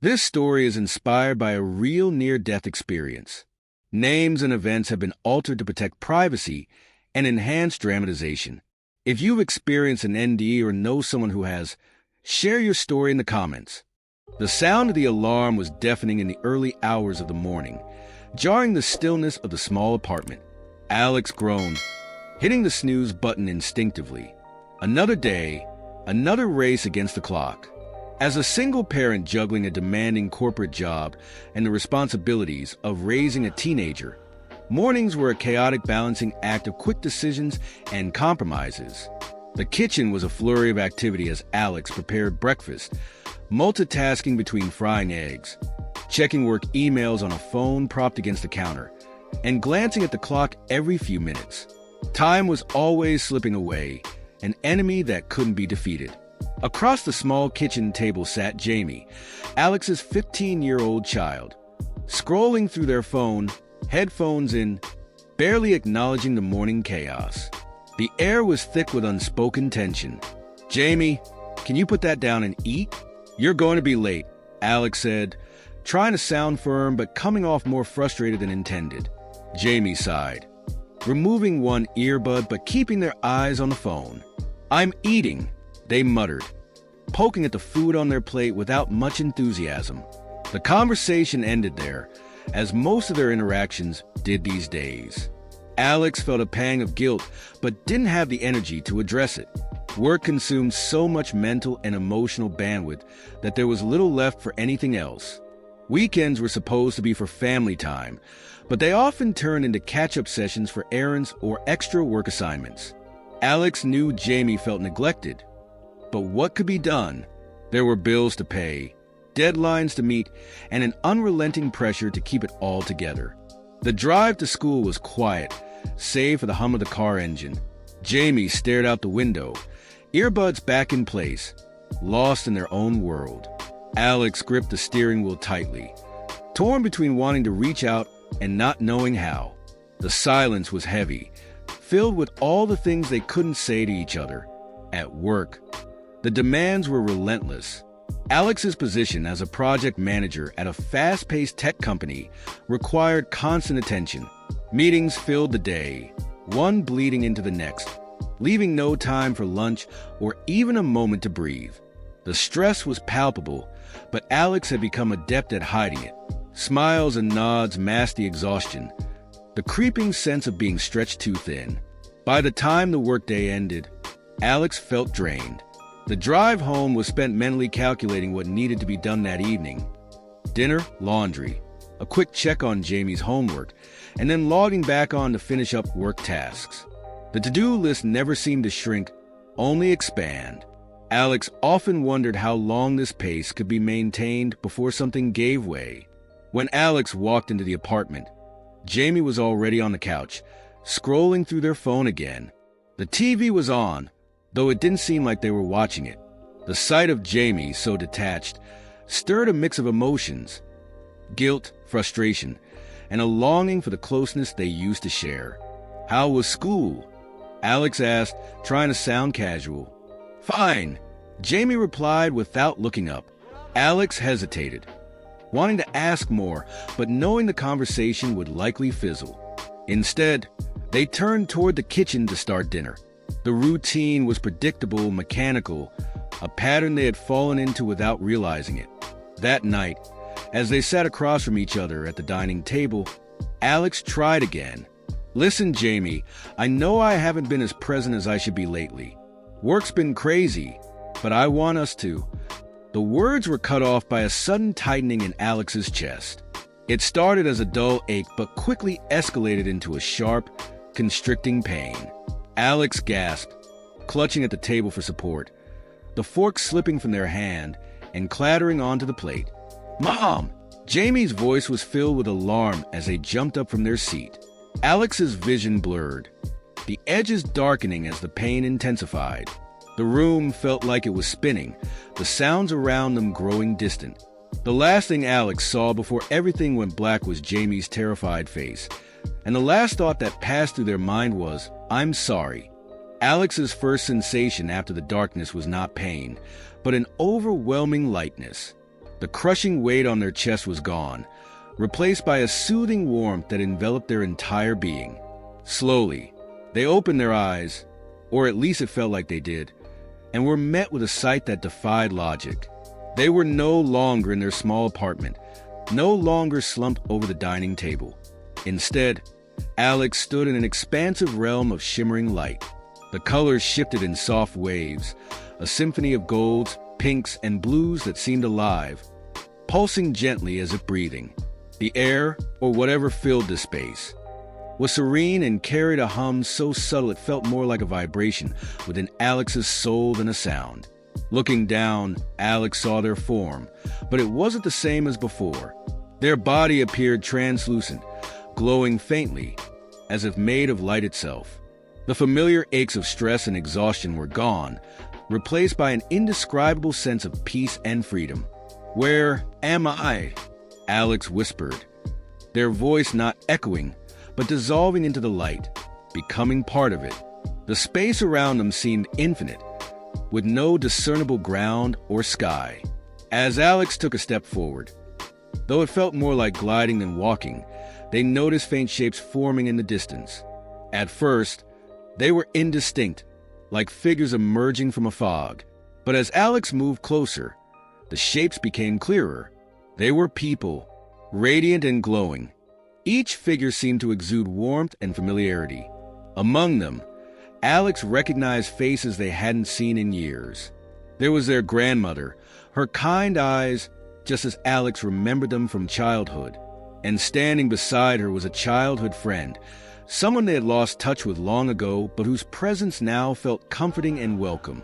This story is inspired by a real near-death experience. Names and events have been altered to protect privacy and enhance dramatization. If you've experienced an NDE or know someone who has, share your story in the comments. The sound of the alarm was deafening in the early hours of the morning, jarring the stillness of the small apartment. Alex groaned, hitting the snooze button instinctively. Another day, another race against the clock. As a single parent juggling a demanding corporate job and the responsibilities of raising a teenager, mornings were a chaotic balancing act of quick decisions and compromises. The kitchen was a flurry of activity as Alex prepared breakfast, multitasking between frying eggs, checking work emails on a phone propped against the counter, and glancing at the clock every few minutes. Time was always slipping away, an enemy that couldn't be defeated. Across the small kitchen table sat Jamie, Alex's 15-year-old child, scrolling through their phone, headphones in, barely acknowledging the morning chaos. The air was thick with unspoken tension. "Jamie, can you put that down and eat? You're going to be late," Alex said, trying to sound firm but coming off more frustrated than intended. Jamie sighed, removing one earbud but keeping their eyes on the phone. "I'm eating," they muttered, poking at the food on their plate without much enthusiasm. The conversation ended there, as most of their interactions did these days. Alex felt a pang of guilt, but didn't have the energy to address it. Work consumed so much mental and emotional bandwidth that there was little left for anything else. Weekends were supposed to be for family time, but they often turned into catch-up sessions for errands or extra work assignments. Alex knew Jamie felt neglected, but what could be done? There were bills to pay, deadlines to meet, and an unrelenting pressure to keep it all together. The drive to school was quiet, save for the hum of the car engine. Jamie stared out the window, earbuds back in place, lost in their own world. Alex gripped the steering wheel tightly, torn between wanting to reach out and not knowing how. The silence was heavy, filled with all the things they couldn't say to each other. At work, the demands were relentless. Alex's position as a project manager at a fast-paced tech company required constant attention. Meetings filled the day, one bleeding into the next, leaving no time for lunch or even a moment to breathe. The stress was palpable, but Alex had become adept at hiding it. Smiles and nods masked the exhaustion, the creeping sense of being stretched too thin. By the time the workday ended, Alex felt drained. The drive home was spent mentally calculating what needed to be done that evening. Dinner, laundry, a quick check on Jamie's homework, and then logging back on to finish up work tasks. The to-do list never seemed to shrink, only expand. Alex often wondered how long this pace could be maintained before something gave way. When Alex walked into the apartment, Jamie was already on the couch, scrolling through their phone again. The TV was on, though it didn't seem like they were watching it. The sight of Jamie, so detached, stirred a mix of emotions: guilt, frustration, and a longing for the closeness they used to share. "How was school?" Alex asked, trying to sound casual. "Fine," Jamie replied without looking up. Alex hesitated, wanting to ask more, but knowing the conversation would likely fizzle. Instead, they turned toward the kitchen to start dinner. The routine was predictable, mechanical, a pattern they had fallen into without realizing it. That night, as they sat across from each other at the dining table, Alex tried again. "Listen, Jamie, I know I haven't been as present as I should be lately. Work's been crazy, but I want us to..." The words were cut off by a sudden tightening in Alex's chest. It started as a dull ache, but quickly escalated into a sharp, constricting pain. Alex gasped, clutching at the table for support, the fork slipping from their hand and clattering onto the plate. "Mom!" Jamie's voice was filled with alarm as they jumped up from their seat. Alex's vision blurred, the edges darkening as the pain intensified. The room felt like it was spinning, the sounds around them growing distant. The last thing Alex saw before everything went black was Jamie's terrified face, and the last thought that passed through their mind was, "I'm sorry." Alex's first sensation after the darkness was not pain, but an overwhelming lightness. The crushing weight on their chest was gone, replaced by a soothing warmth that enveloped their entire being. Slowly, they opened their eyes, or at least it felt like they did, and were met with a sight that defied logic. They were no longer in their small apartment, no longer slumped over the dining table. Instead, Alex stood in an expansive realm of shimmering light. The colors shifted in soft waves, a symphony of golds, pinks, and blues that seemed alive, pulsing gently as if breathing. The air, or whatever filled the space, was serene and carried a hum so subtle it felt more like a vibration within Alex's soul than a sound. Looking down, Alex saw their form, but it wasn't the same as before. Their body appeared translucent, glowing faintly, as if made of light itself. The familiar aches of stress and exhaustion were gone, replaced by an indescribable sense of peace and freedom. "Where am I?" Alex whispered, their voice not echoing, but dissolving into the light, becoming part of it. The space around them seemed infinite, with no discernible ground or sky. As Alex took a step forward, though it felt more like gliding than walking, they noticed faint shapes forming in the distance. At first, they were indistinct, like figures emerging from a fog. But as Alex moved closer, the shapes became clearer. They were people, radiant and glowing. Each figure seemed to exude warmth and familiarity. Among them, Alex recognized faces they hadn't seen in years. There was their grandmother, her kind eyes, just as Alex remembered them from childhood. And standing beside her was a childhood friend, someone they had lost touch with long ago, but whose presence now felt comforting and welcome.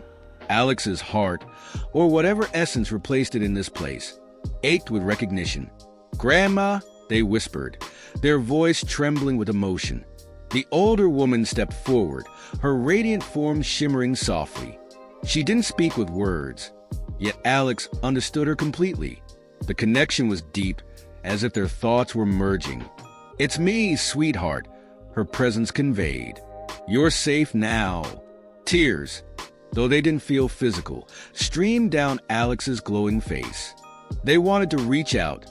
Alex's heart, or whatever essence replaced it in this place, ached with recognition. "Grandma," they whispered, their voice trembling with emotion. The older woman stepped forward, her radiant form shimmering softly. She didn't speak with words, yet Alex understood her completely. The connection was deep, as if their thoughts were merging. "It's me, sweetheart," her presence conveyed. "You're safe now." Tears, though they didn't feel physical, streamed down Alex's glowing face. They wanted to reach out,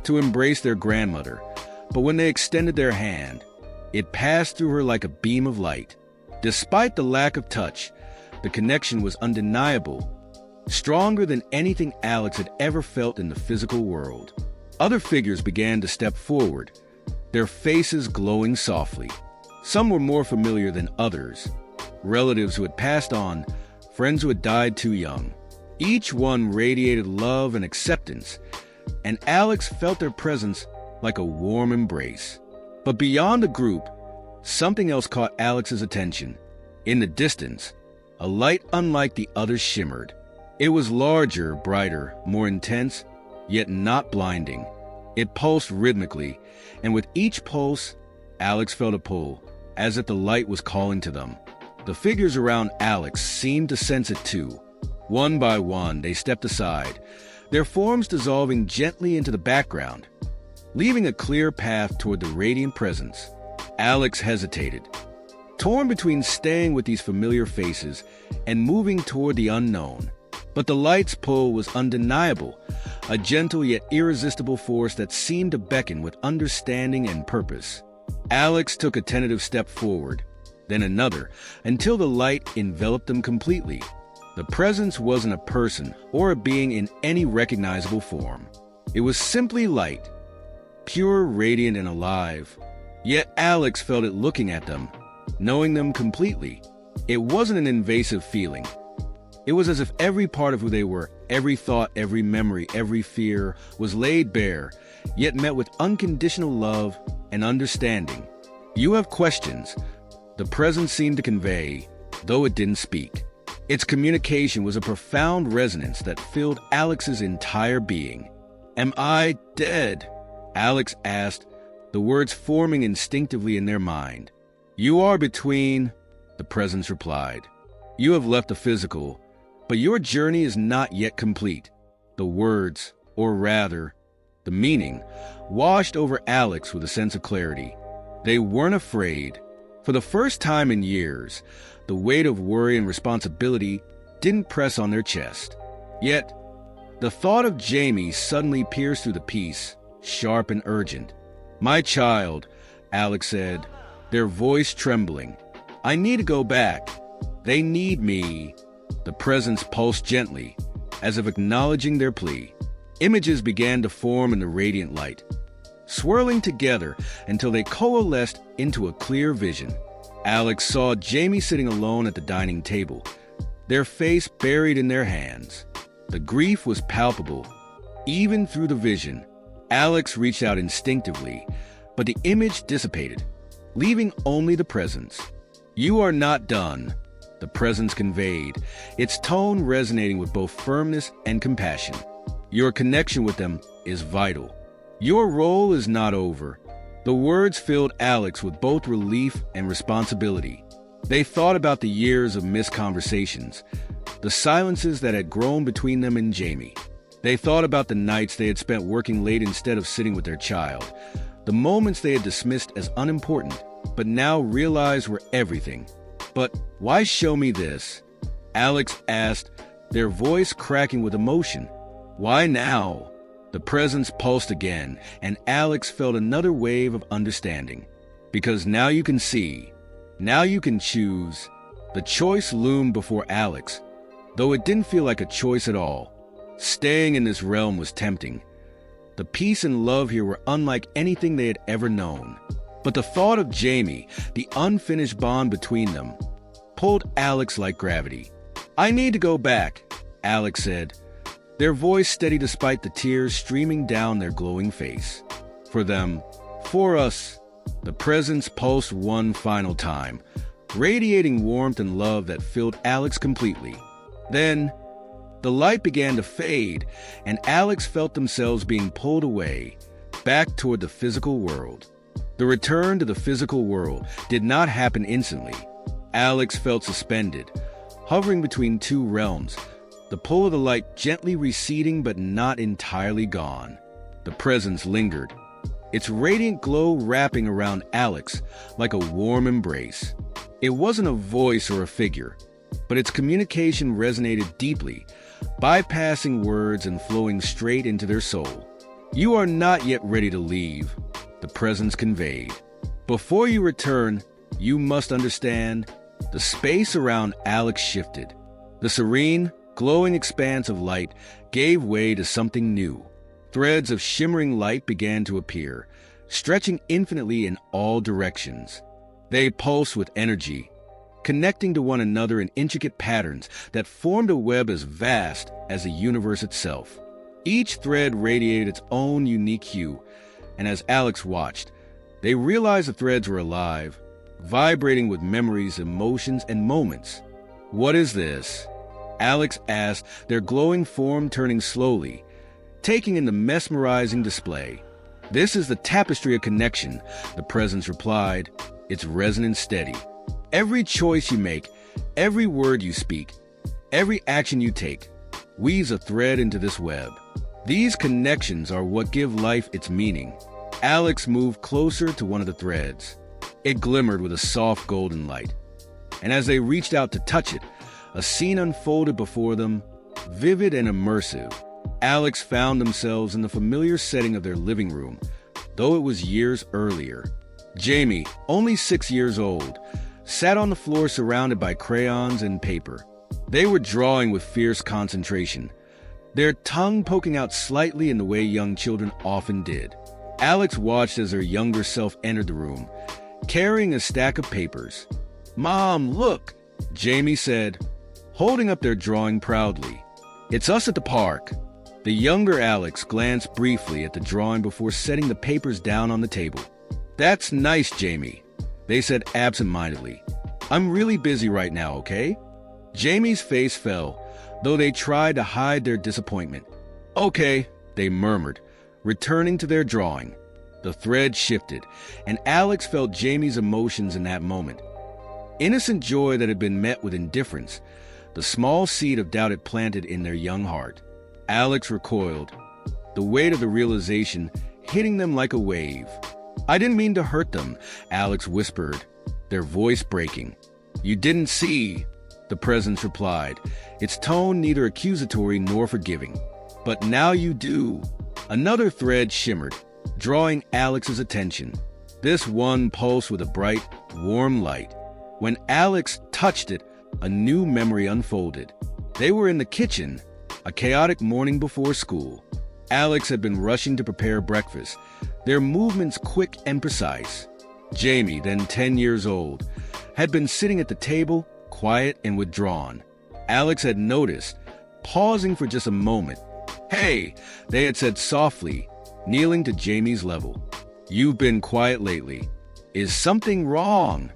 to embrace their grandmother, but when they extended their hand, it passed through her like a beam of light. Despite the lack of touch, the connection was undeniable, stronger than anything Alex had ever felt in the physical world. Other figures began to step forward, their faces glowing softly. Some were more familiar than others, relatives who had passed on, friends who had died too young. Each one radiated love and acceptance, and Alex felt their presence like a warm embrace. But beyond the group, something else caught Alex's attention. In the distance, a light unlike the others shimmered. It was larger, brighter, more intense, yet not blinding. It pulsed rhythmically, and with each pulse, Alex felt a pull, as if the light was calling to them. The figures around Alex seemed to sense it too. One by one, they stepped aside, their forms dissolving gently into the background, leaving a clear path toward the radiant presence. Alex hesitated, torn between staying with these familiar faces and moving toward the unknown. But the light's pull was undeniable, a gentle yet irresistible force that seemed to beckon with understanding and purpose. Alex took a tentative step forward, then another, until the light enveloped them completely. The presence wasn't a person or a being in any recognizable form. It was simply light, pure, radiant, and alive. Yet Alex felt it looking at them, knowing them completely. It wasn't an invasive feeling. It was as if every part of who they were, every thought, every memory, every fear, was laid bare, yet met with unconditional love and understanding. "You have questions," the presence seemed to convey, though it didn't speak. Its communication was a profound resonance that filled Alex's entire being. "Am I dead?" Alex asked, the words forming instinctively in their mind. "You are between," the presence replied. "You have left the physical, but your journey is not yet complete." The words, or rather, the meaning, washed over Alex with a sense of clarity. They weren't afraid. For the first time in years, the weight of worry and responsibility didn't press on their chest. Yet, The thought of Jamie suddenly pierced through the peace, sharp and urgent. "My child," Alex said, their voice trembling. "I need to go back. They need me." The presence pulsed gently, as if acknowledging their plea. Images began to form in the radiant light, swirling together until they coalesced into a clear vision. Alex saw Jamie sitting alone at the dining table, their face buried in their hands. The grief was palpable, even through the vision. Alex reached out instinctively, but the image dissipated, leaving only the presence. "You are not done," the presence conveyed, its tone resonating with both firmness and compassion. "Your connection with them is vital. Your role is not over." The words filled Alex with both relief and responsibility. They thought about the years of missed conversations, the silences that had grown between them and Jamie. They thought about the nights they had spent working late instead of sitting with their child, the moments they had dismissed as unimportant, but now realized were everything. "But why show me this?" Alex asked, their voice cracking with emotion. "Why now?" The presence pulsed again, and Alex felt another wave of understanding. "Because now you can see. Now you can choose." The choice loomed before Alex, though it didn't feel like a choice at all. Staying in this realm was tempting. The peace and love here were unlike anything they had ever known. But the thought of Jamie, the unfinished bond between them, pulled Alex like gravity. "I need to go back," Alex said, their voice steady despite the tears streaming down their glowing face. "For them, for us." The presence pulsed one final time, radiating warmth and love that filled Alex completely. Then, the light began to fade, and Alex felt themselves being pulled away, back toward the physical world. The return to the physical world did not happen instantly. Alex felt suspended, hovering between two realms, the pull of the light gently receding but not entirely gone. The presence lingered, its radiant glow wrapping around Alex like a warm embrace. It wasn't a voice or a figure, but its communication resonated deeply, bypassing words and flowing straight into their soul. "You are not yet ready to leave," the presence conveyed. "Before you return, you must understand." The space around Alex shifted. The serene, glowing expanse of light gave way to something new. Threads of shimmering light began to appear, stretching infinitely in all directions. They pulsed with energy, connecting to one another in intricate patterns that formed a web as vast as the universe itself. Each thread radiated its own unique hue, and as Alex watched, they realized the threads were alive, vibrating with memories, emotions, and moments. "What is this?" Alex asked, their glowing form turning slowly, taking in the mesmerizing display. "This is the tapestry of connection," the presence replied, its resonance steady. "Every choice you make, every word you speak, every action you take, weaves a thread into this web. These connections are what give life its meaning." Alex moved closer to one of the threads. It glimmered with a soft golden light, and as they reached out to touch it, a scene unfolded before them, vivid and immersive. Alex found themselves in the familiar setting of their living room, though it was years earlier. Jamie, only 6 years old, sat on the floor surrounded by crayons and paper. They were drawing with fierce concentration, their tongue poking out slightly in the way young children often did. Alex watched as her younger self entered the room, carrying a stack of papers. "Mom, look," Jamie said, holding up their drawing proudly. "It's us at the park." The younger Alex glanced briefly at the drawing before setting the papers down on the table. "That's nice, Jamie," they said absent-mindedly. "I'm really busy right now, okay?" Jamie's face fell, though they tried to hide their disappointment. "Okay," they murmured, returning to their drawing. The thread shifted, and Alex felt Jamie's emotions in that moment. Innocent joy that had been met with indifference, the small seed of doubt it planted in their young heart. Alex recoiled, the weight of the realization hitting them like a wave. "I didn't mean to hurt them," Alex whispered, their voice breaking. "You didn't see," the presence replied, its tone neither accusatory nor forgiving. But now you do. Another thread shimmered, drawing Alex's attention. This one pulsed with a bright, warm light. When Alex touched it, a new memory unfolded. They were in the kitchen, a chaotic morning before school. Alex had been rushing to prepare breakfast, their movements quick and precise. Jamie, then 10 years old, had been sitting at the table, quiet and withdrawn. Alex had noticed, pausing for just a moment. "Hey," they had said softly, kneeling to Jamie's level. "You've been quiet lately. Is something wrong?"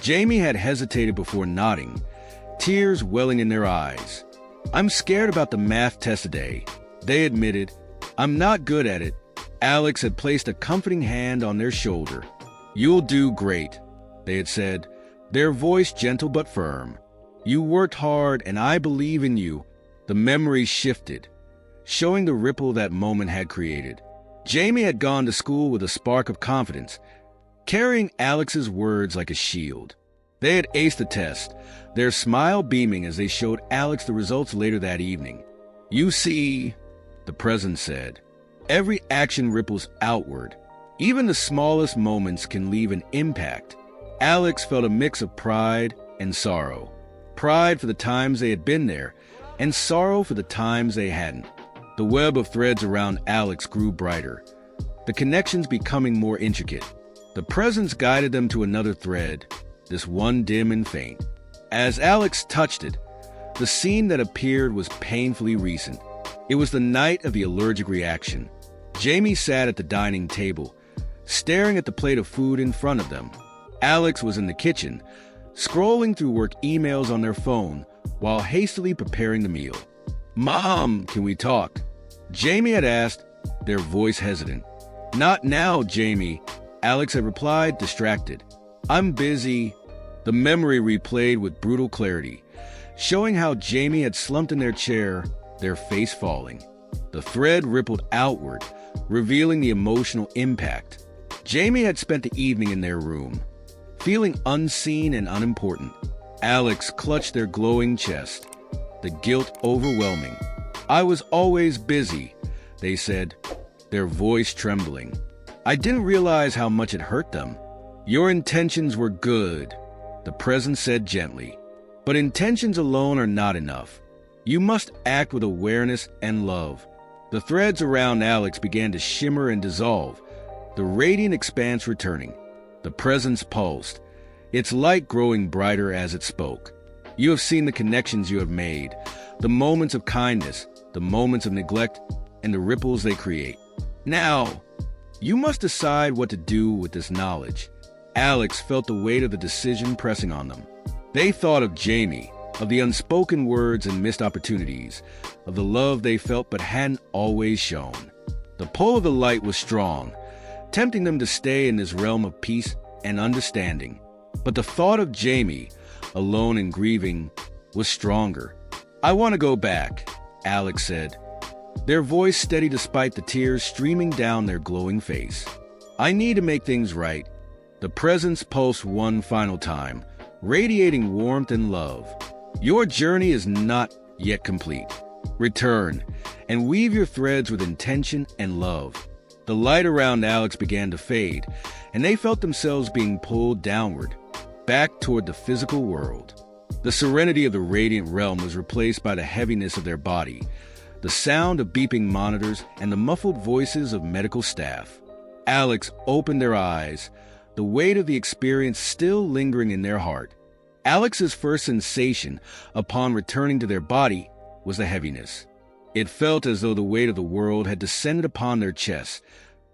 Jamie had hesitated before nodding, tears welling in their eyes. "I'm scared about the math test today," they admitted. "I'm not good at it." Alex had placed a comforting hand on their shoulder. "You'll do great," they had said, their voice gentle but firm. "You worked hard and I believe in you." The memory shifted, showing the ripple that moment had created. Jamie had gone to school with a spark of confidence, carrying Alex's words like a shield. They had aced the test, their smile beaming as they showed Alex the results later that evening. "You see," the president said, "every action ripples outward. Even the smallest moments can leave an impact." Alex felt a mix of pride and sorrow. Pride for the times they had been there, and sorrow for the times they hadn't. The web of threads around Alex grew brighter, the connections becoming more intricate. The presence guided them to another thread, this one dim and faint. As Alex touched it, the scene that appeared was painfully recent. It was the night of the allergic reaction. Jamie sat at the dining table, staring at the plate of food in front of them. Alex was in the kitchen, scrolling through work emails on their phone while hastily preparing the meal. "Mom, can we talk?" Jamie had asked, their voice hesitant. "Not now, Jamie," Alex had replied, distracted. "I'm busy." The memory replayed with brutal clarity, showing how Jamie had slumped in their chair, their face falling. The thread rippled outward, revealing the emotional impact. Jamie had spent the evening in their room, feeling unseen and unimportant. Alex clutched their glowing chest, the guilt overwhelming. "I was always busy," they said, their voice trembling. "I didn't realize how much it hurt them." "Your intentions were good," the president said gently. "But intentions alone are not enough. You must act with awareness and love." The threads around Alex began to shimmer and dissolve, the radiant expanse returning. The presence pulsed, its light growing brighter as it spoke. "You have seen the connections you have made, the moments of kindness, the moments of neglect, and the ripples they create. Now, you must decide what to do with this knowledge." Alex felt the weight of the decision pressing on them. They thought of Jamie, of the unspoken words and missed opportunities, of the love they felt but hadn't always shown. The pull of the light was strong, tempting them to stay in this realm of peace and understanding. But the thought of Jamie, alone and grieving, was stronger. "I want to go back," Alex said, their voice steady despite the tears streaming down their glowing face. "I need to make things right." The presence pulsed one final time, radiating warmth and love. "Your journey is not yet complete. Return, and weave your threads with intention and love." The light around Alex began to fade, and they felt themselves being pulled downward, back toward the physical world. The serenity of the radiant realm was replaced by the heaviness of their body, the sound of beeping monitors, and the muffled voices of medical staff. Alex opened their eyes, the weight of the experience still lingering in their heart. Alex's first sensation upon returning to their body was the heaviness. It felt as though the weight of the world had descended upon their chests,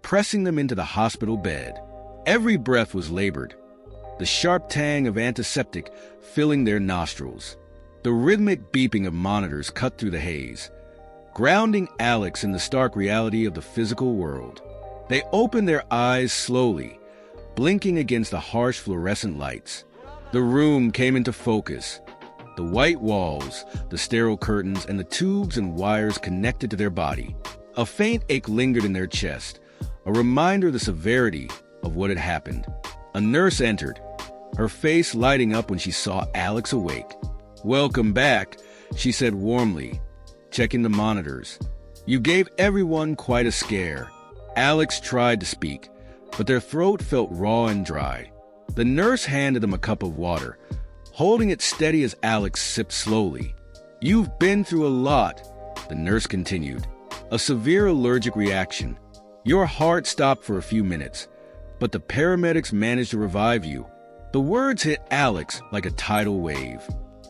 pressing them into the hospital bed. Every breath was labored, the sharp tang of antiseptic filling their nostrils. The rhythmic beeping of monitors cut through the haze, grounding Alex in the stark reality of the physical world. They opened their eyes slowly, blinking against the harsh fluorescent lights. The room came into focus. The white walls, the sterile curtains, and the tubes and wires connected to their body. A faint ache lingered in their chest, a reminder of the severity of what had happened. A nurse entered, her face lighting up when she saw Alex awake. "Welcome back," she said warmly, checking the monitors. You gave everyone quite a scare. Alex tried to speak, but their throat felt raw and dry. The nurse handed them a cup of water, holding it steady as Alex sipped slowly. You've been through a lot, the nurse continued. A severe allergic reaction. Your heart stopped for a few minutes, but the paramedics managed to revive you. The words hit Alex like a tidal wave.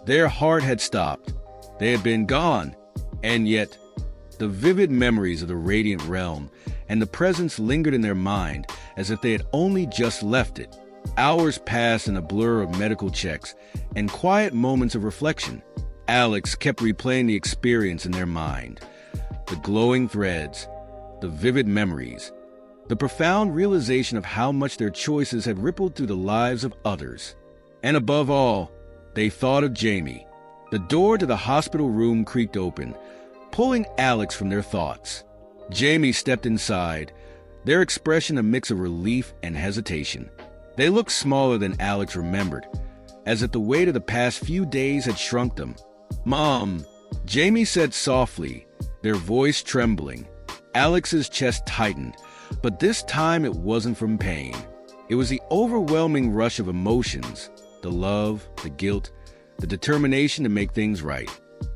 Their heart had stopped. They had been gone, and yet the vivid memories of the radiant realm and the presence lingered in their mind as if they had only just left it. Hours passed in a blur of medical checks and quiet moments of reflection. Alex kept replaying the experience in their mind. The glowing threads, the vivid memories, the profound realization of how much their choices had rippled through the lives of others. And above all, they thought of Jamie. The door to the hospital room creaked open, pulling Alex from their thoughts. Jamie stepped inside, their expression a mix of relief and hesitation. They looked smaller than Alex remembered, as if the weight of the past few days had shrunk them. "Mom," Jamie said softly, their voice trembling. Alex's chest tightened, but this time it wasn't from pain. It was the overwhelming rush of emotions, the love, the guilt, the determination to make things right.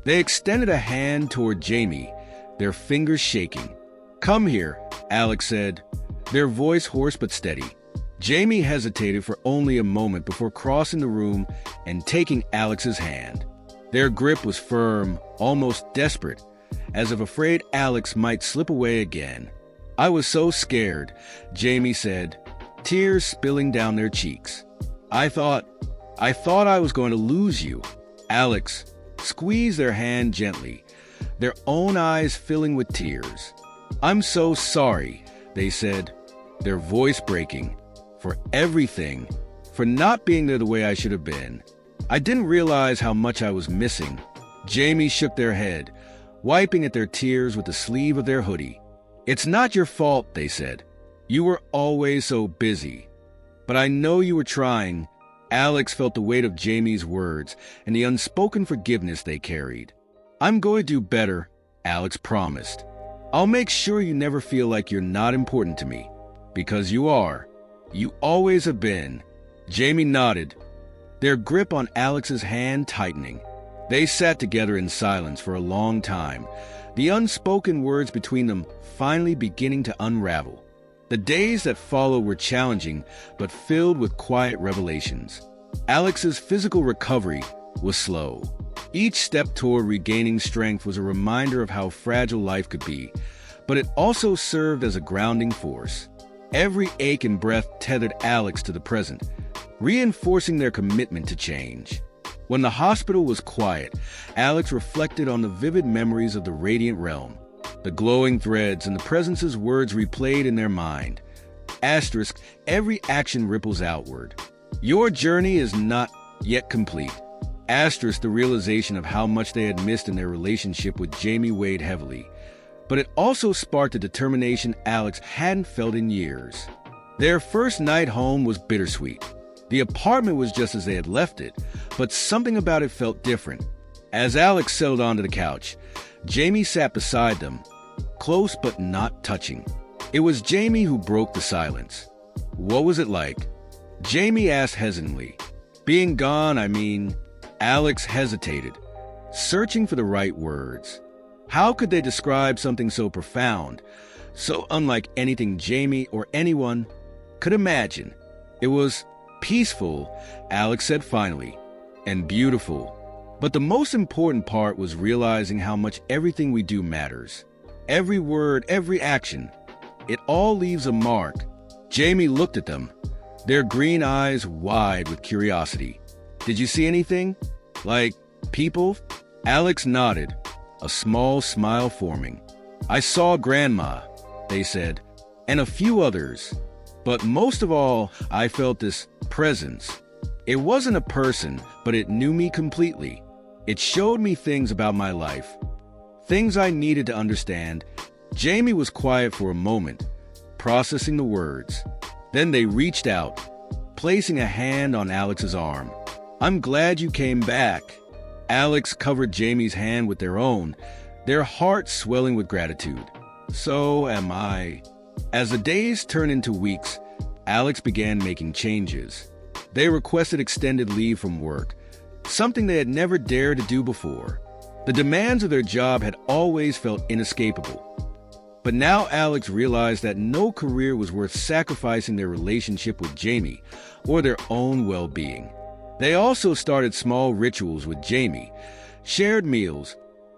They extended a hand toward Jamie, their fingers shaking. "Come here," Alex said, their voice hoarse but steady. Jamie hesitated for only a moment before crossing the room and taking Alex's hand. Their grip was firm, almost desperate, as if afraid Alex might slip away again. "I was so scared," Jamie said, tears spilling down their cheeks. I thought I was going to lose you." Alex squeezed their hand gently, their own eyes filling with tears. "I'm so sorry," they said, their voice breaking, "for everything, for not being there the way I should have been. I didn't realize how much I was missing." Jamie shook their head, wiping at their tears with the sleeve of their hoodie. "It's not your fault," they said. "You were always so busy. But I know you were trying." Alex felt the weight of Jamie's words and the unspoken forgiveness they carried. "I'm going to do better," Alex promised. "I'll make sure you never feel like you're not important to me, because you are. You always have been." Jamie nodded, their grip on Alex's hand tightening. They sat together in silence for a long time, the unspoken words between them finally beginning to unravel. The days that followed were challenging, but filled with quiet revelations. Alex's physical recovery was slow. Each step toward regaining strength was a reminder of how fragile life could be, but it also served as a grounding force. Every ache and breath tethered Alex to the present, reinforcing their commitment to change. When the hospital was quiet, Alex reflected on the vivid memories of the radiant realm. The glowing threads and the presence's words replayed in their mind. Asterisk, every action ripples outward. Your journey is not yet complete. Asterisk, the realization of how much they had missed in their relationship with Jamie weighed heavily. But it also sparked a determination Alex hadn't felt in years. Their first night home was bittersweet. The apartment was just as they had left it, but something about it felt different. As Alex settled onto the couch, Jamie sat beside them, close but not touching. It was Jamie who broke the silence. "What was it like?" Jamie asked hesitantly. "Being gone, I mean." Alex hesitated, searching for the right words. How could they describe something so profound, so unlike anything Jamie or anyone could imagine? "It was peaceful," Alex said finally, "and beautiful. But the most important part was realizing how much everything we do matters. Every word, every action. It all leaves a mark." Jamie looked at them, their green eyes wide with curiosity. "Did you see anything? Like people?" Alex nodded, a small smile forming. "I saw Grandma," they said, "and a few others. But most of all, I felt this presence. It wasn't a person, but it knew me completely. It showed me things about my life, things I needed to understand." Jamie was quiet for a moment, processing the words. Then they reached out, placing a hand on Alex's arm. "I'm glad you came back." Alex covered Jamie's hand with their own, their hearts swelling with gratitude. So am I. As the days turned into weeks, Alex began making changes. They requested extended leave from work, something they had never dared to do before. The demands of their job had always felt inescapable. But now Alex realized that no career was worth sacrificing their relationship with Jamie or their own well-being. They also started small rituals with Jamie, shared meals,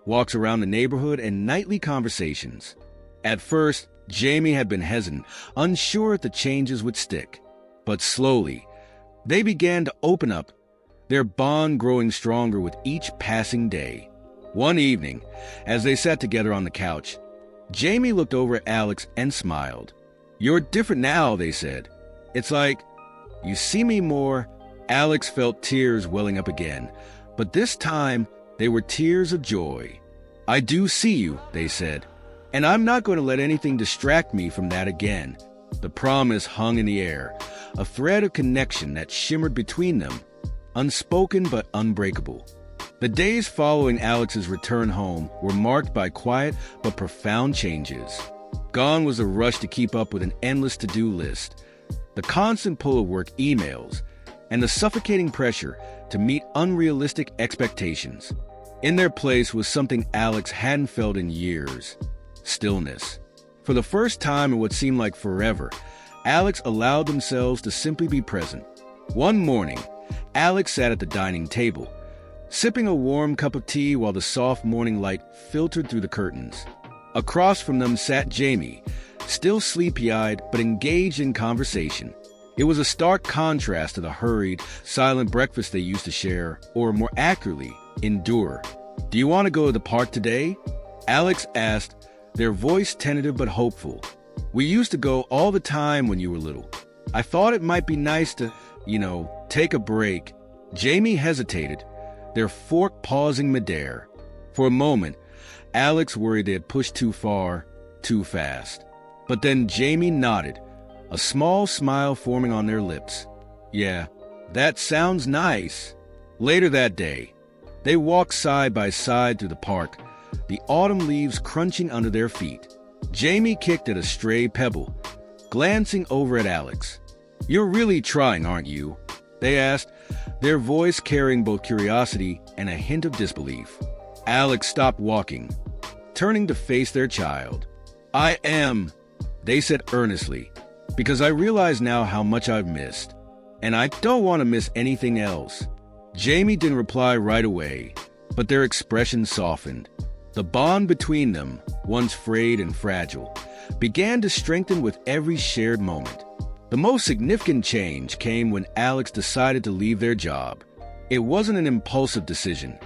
walks around the neighborhood, and nightly conversations. At first, Jamie had been hesitant, unsure if the changes would stick. But slowly, they began to open up, their bond growing stronger with each passing day. One evening, as they sat together on the couch, Jamie looked over at Alex and smiled. "You're different now," they said. "It's like, you see me more." Alex felt tears welling up again, but this time they were tears of joy. "I do see you," they said, "and I'm not going to let anything distract me from that again." The promise hung in the air, a thread of connection that shimmered between them, unspoken but unbreakable. The days following Alex's return home were marked by quiet but profound changes. Gone was the rush to keep up with an endless to-do list, the constant pull of work emails, and the suffocating pressure to meet unrealistic expectations. In their place was something Alex hadn't felt in years: stillness. For the first time in what seemed like forever, Alex allowed themselves to simply be present. One morning, Alex sat at the dining table, sipping a warm cup of tea while the soft morning light filtered through the curtains. Across from them sat Jamie, still sleepy-eyed but engaged in conversation. It was a stark contrast to the hurried, silent breakfast they used to share, or more accurately, endure. "Do you want to go to the park today?" Alex asked, their voice tentative but hopeful. "We used to go all the time when you were little. I thought it might be nice to, take a break." Jamie hesitated, their fork pausing midair. For a moment, Alex worried they had pushed too far, too fast. But then Jamie nodded, a small smile forming on their lips. "Yeah, that sounds nice." Later that day, they walked side by side through the park, the autumn leaves crunching under their feet. Jamie kicked at a stray pebble, glancing over at Alex. "You're really trying, aren't you?" they asked, their voice carrying both curiosity and a hint of disbelief. Alex stopped walking, turning to face their child. "I am," they said earnestly, "because I realize now how much I've missed, and I don't want to miss anything else." Jamie didn't reply right away, but their expression softened. The bond between them, once frayed and fragile, began to strengthen with every shared moment. The most significant change came when Alex decided to leave their job. It wasn't an impulsive decision.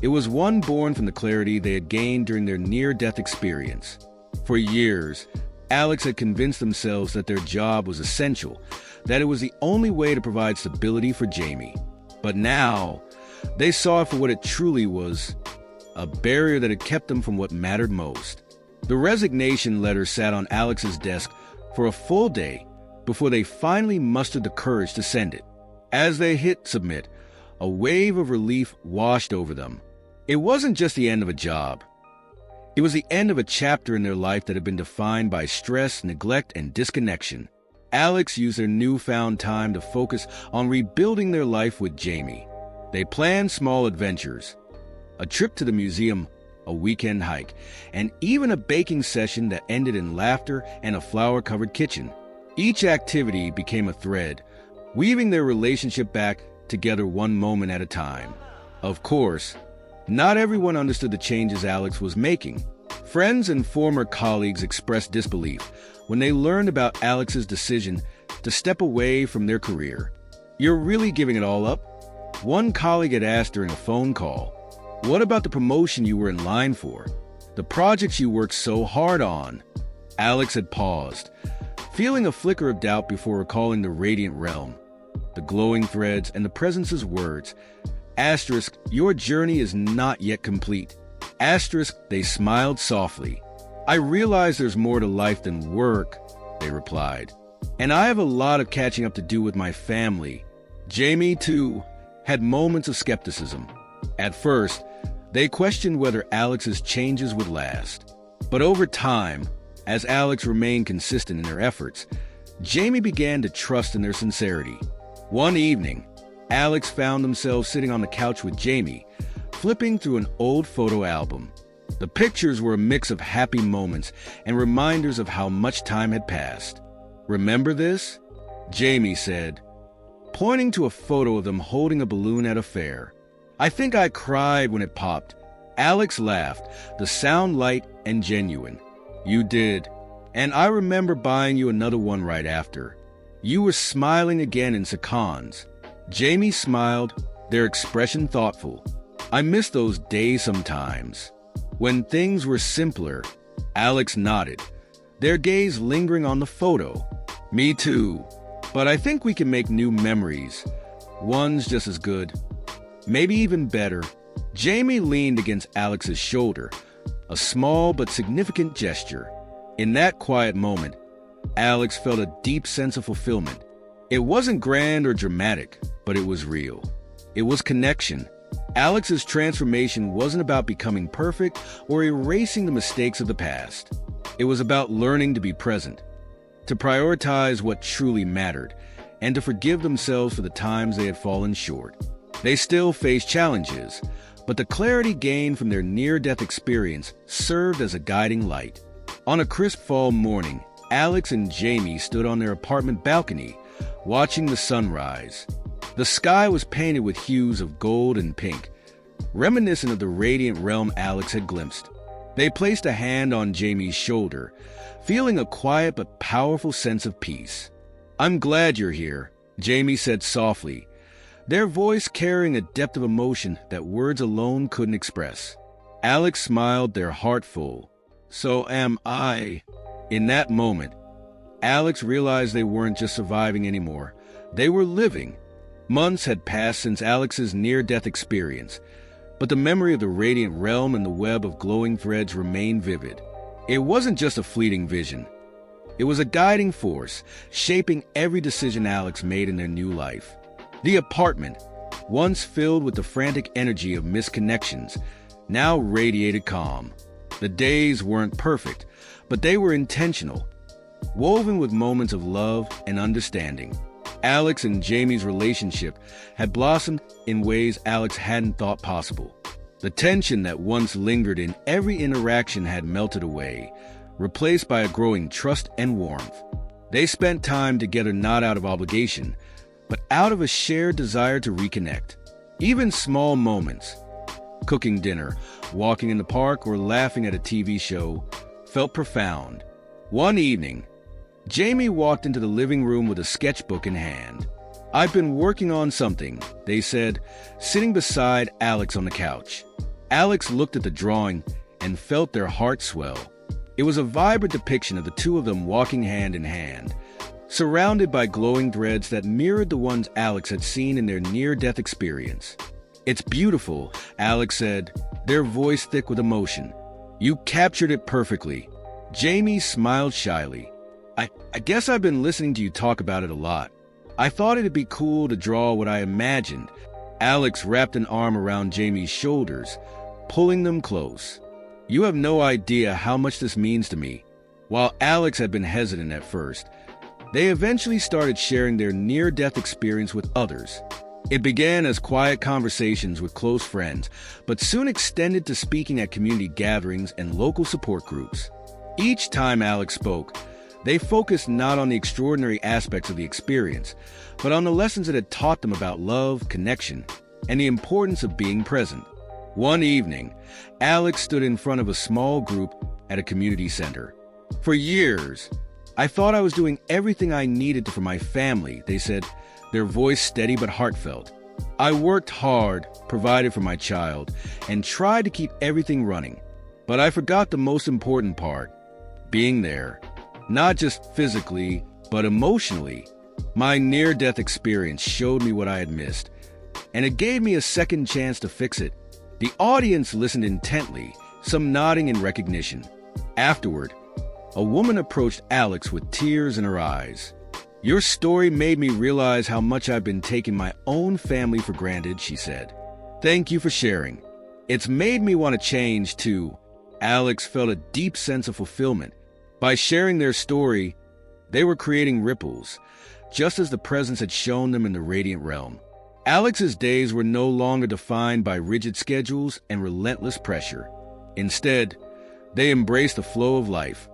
It was one born from the clarity they had gained during their near-death experience. For years, Alex had convinced themselves that their job was essential, that it was the only way to provide stability for Jamie. But now, they saw it for what it truly was: a barrier that had kept them from what mattered most. The resignation letter sat on Alex's desk for a full day before they finally mustered the courage to send it. As they hit submit, a wave of relief washed over them. It wasn't just the end of a job. It was the end of a chapter in their life that had been defined by stress, neglect, and disconnection. Alex used their newfound time to focus on rebuilding their life with Jamie. They planned small adventures, a trip to the museum, a weekend hike, and even a baking session that ended in laughter and a flower-covered kitchen. Each activity became a thread, weaving their relationship back together one moment at a time. Of course, not everyone understood the changes Alex was making. Friends and former colleagues expressed disbelief when they learned about Alex's decision to step away from their career. "You're really giving it all up?" One colleague had asked during a phone call. "What about the promotion you were in line for? The projects you worked so hard on?" Alex had paused, feeling a flicker of doubt before recalling the radiant realm, the glowing threads, and the presence's words. Asterisk, "Your journey is not yet complete." Asterisk, they smiled softly. "I realize there's more to life than work," they replied. "And I have a lot of catching up to do with my family." Jamie, too, had moments of skepticism. At first, They questioned whether Alex's changes would last. But over time, as Alex remained consistent in their efforts, Jamie began to trust in their sincerity. One evening, Alex found themselves sitting on the couch with Jamie, flipping through an old photo album. The pictures were a mix of happy moments and reminders of how much time had passed. "Remember this?" Jamie said, pointing to a photo of them holding a balloon at a fair. "I think I cried when it popped." Alex laughed, the sound light and genuine. "You did. And I remember buying you another one right after." You were smiling again in seconds. Jamie smiled, their expression thoughtful. "I miss those days sometimes. When things were simpler." Alex nodded, their gaze lingering on the photo. "Me too. But I think we can make new memories. One's just as good. Maybe even better." Jamie leaned against Alex's shoulder, a small but significant gesture. In that quiet moment, Alex felt a deep sense of fulfillment. It wasn't grand or dramatic, but it was real. It was connection. Alex's transformation wasn't about becoming perfect or erasing the mistakes of the past. It was about learning to be present, to prioritize what truly mattered, and to forgive themselves for the times they had fallen short. They still faced challenges, but the clarity gained from their near-death experience served as a guiding light. On a crisp fall morning, Alex and Jamie stood on their apartment balcony, watching the sunrise. The sky was painted with hues of gold and pink, reminiscent of the radiant realm Alex had glimpsed. They placed a hand on Jamie's shoulder, feeling a quiet but powerful sense of peace. "I'm glad you're here," Jamie said softly, their voice carrying a depth of emotion that words alone couldn't express. Alex smiled, their heart full. "So am I." In that moment, Alex realized they weren't just surviving anymore. They were living. Months had passed since Alex's near-death experience, but the memory of the radiant realm and the web of glowing threads remained vivid. It wasn't just a fleeting vision. It was a guiding force, shaping every decision Alex made in their new life. The apartment, once filled with the frantic energy of missed connections, now radiated calm. The days weren't perfect, but they were intentional, woven with moments of love and understanding. Alex and Jamie's relationship had blossomed in ways Alex hadn't thought possible. The tension that once lingered in every interaction had melted away, replaced by a growing trust and warmth. They spent time together not out of obligation, but out of a shared desire to reconnect. Even small moments, cooking dinner, walking in the park, or laughing at a TV show, felt profound. One evening, Jamie walked into the living room with a sketchbook in hand. "I've been working on something," they said, sitting beside Alex on the couch. Alex looked at the drawing and felt their heart swell. It was a vibrant depiction of the two of them walking hand in hand, surrounded by glowing threads that mirrored the ones Alex had seen in their near-death experience. "It's beautiful," Alex said, their voice thick with emotion. "You captured it perfectly." Jamie smiled shyly. I guess I've been listening to you talk about it a lot. I thought it'd be cool to draw what I imagined." Alex wrapped an arm around Jamie's shoulders, pulling them close. "You have no idea how much this means to me." While Alex had been hesitant at first, they eventually started sharing their near-death experience with others. It began as quiet conversations with close friends, but soon extended to speaking at community gatherings and local support groups. Each time Alex spoke, they focused not on the extraordinary aspects of the experience, but on the lessons it had taught them about love, connection, and the importance of being present. One evening, Alex stood in front of a small group at a community center. "For years, I thought I was doing everything I needed to for my family," they said, their voice steady but heartfelt. "I worked hard, provided for my child, and tried to keep everything running. But I forgot the most important part, being there. Not just physically, but emotionally. My near-death experience showed me what I had missed, and it gave me a second chance to fix it." The audience listened intently, some nodding in recognition. Afterward, a woman approached Alex with tears in her eyes. "Your story made me realize how much I've been taking my own family for granted," she said. "Thank you for sharing." It's made me want to change too. Alex felt a deep sense of fulfillment. By sharing their story, they were creating ripples, just as the presence had shown them in the radiant realm. Alex's days were no longer defined by rigid schedules and relentless pressure. Instead, they embraced the flow of life,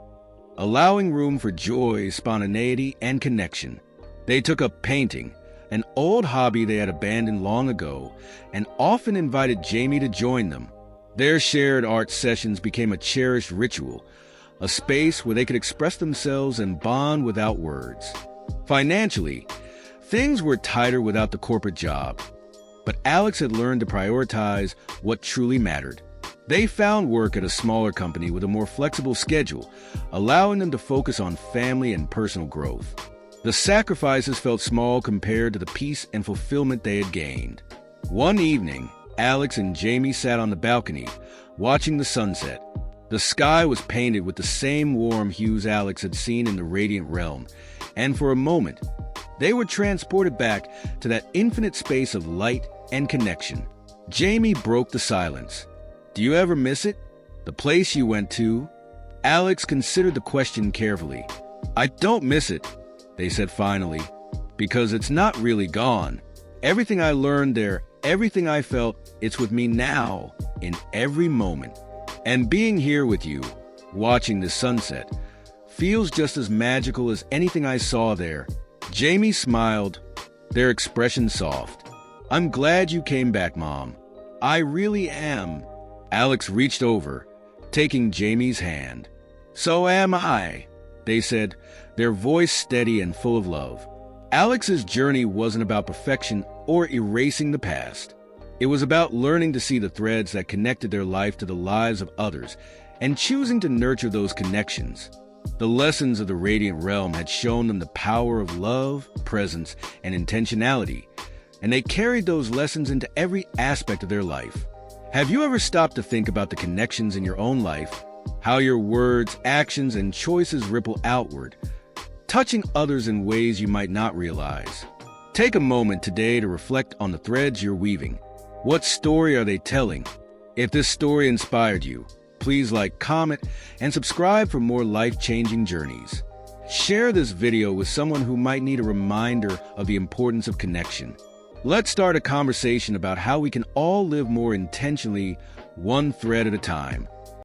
allowing room for joy, spontaneity, and connection. They took up painting, an old hobby they had abandoned long ago, and often invited Jamie to join them. Their shared art sessions became a cherished ritual, a space where they could express themselves and bond without words. Financially, things were tighter without the corporate job, but Alex had learned to prioritize what truly mattered. They found work at a smaller company with a more flexible schedule, allowing them to focus on family and personal growth. The sacrifices felt small compared to the peace and fulfillment they had gained. One evening, Alex and Jamie sat on the balcony, watching the sunset. The sky was painted with the same warm hues Alex had seen in the radiant realm, and for a moment, they were transported back to that infinite space of light and connection. Jamie broke the silence. "Do you ever miss it? The place you went to?" Alex considered the question carefully. "I don't miss it," they said finally, "because it's not really gone. Everything I learned there, everything I felt, it's with me now, in every moment. And being here with you, watching the sunset, feels just as magical as anything I saw there." Jamie smiled, their expression soft. "I'm glad you came back, Mom. I really am." Alex reached over, taking Jamie's hand. "So am I," they said, their voice steady and full of love. Alex's journey wasn't about perfection or erasing the past. It was about learning to see the threads that connected their life to the lives of others and choosing to nurture those connections. The lessons of the Radiant Realm had shown them the power of love, presence, and intentionality, and they carried those lessons into every aspect of their life. Have you ever stopped to think about the connections in your own life, how your words, actions, and choices ripple outward, touching others in ways you might not realize? Take a moment today to reflect on the threads you're weaving. What story are they telling? If this story inspired you, please like, comment, and subscribe for more life-changing journeys. Share this video with someone who might need a reminder of the importance of connection. Let's start a conversation about how we can all live more intentionally, one thread at a time.